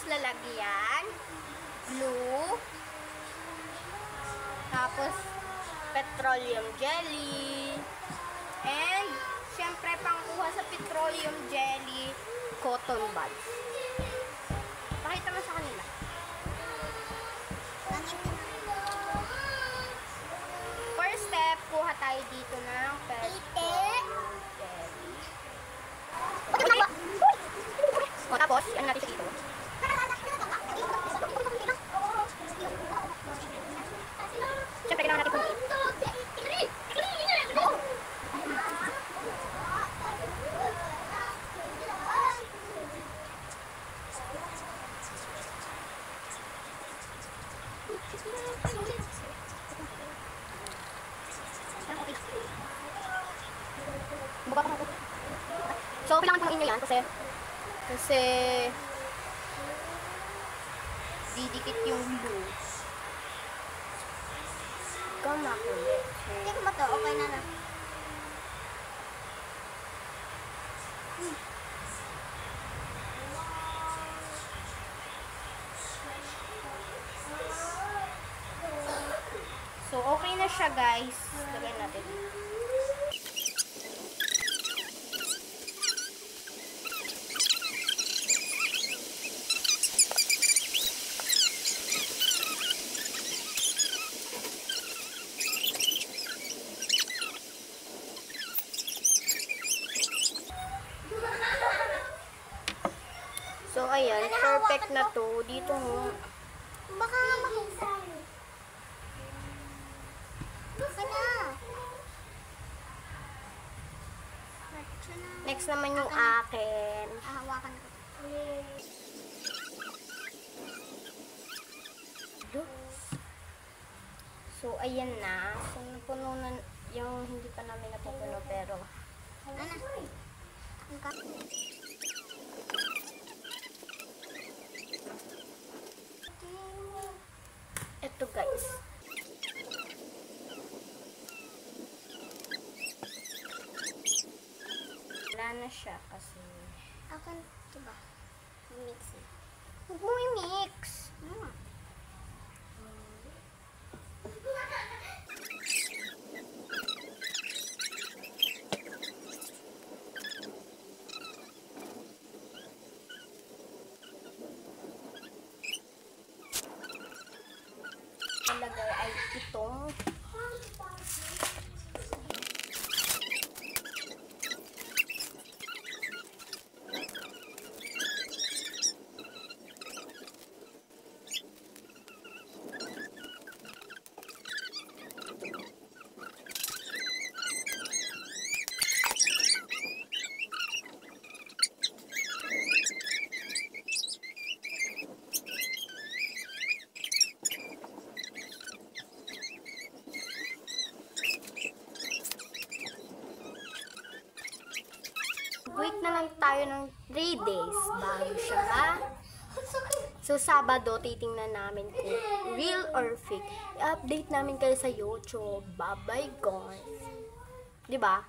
lalagyan, glue, tapos petroleum jelly, and syempre pangkuha sa petroleum jelly, cotton buds. Pakita mo sa kanila. First step, kuha tayo dito ng petroleum jelly. O, tapos, ano natin siya dito? Siyempre, kailangan natin punuin. So, kailangan punuin nyo yan kasi didikit yung glue. Gama ko ulit. Hindi ko ba ito? Okay na lang. So, okay na siya, guys. Lagyan natin. So, ayan. Perfect na to. Dito mo. Baka mahisan. Baka na. Next naman yung akin. Hawakan ko. So, ayan na. So, napuno na yung hindi pa namin napupuno pero Ano? eto guys. Wala na siya kasi Akin, diba? Mix it. huwag mo i-mix. Ilagay ay itong wait na lang tayo ng 3 days bago siya. So, Sabado, titingnan namin kung real or fake. I-update namin kayo sa YouTube. Bye-bye, guys. Diba?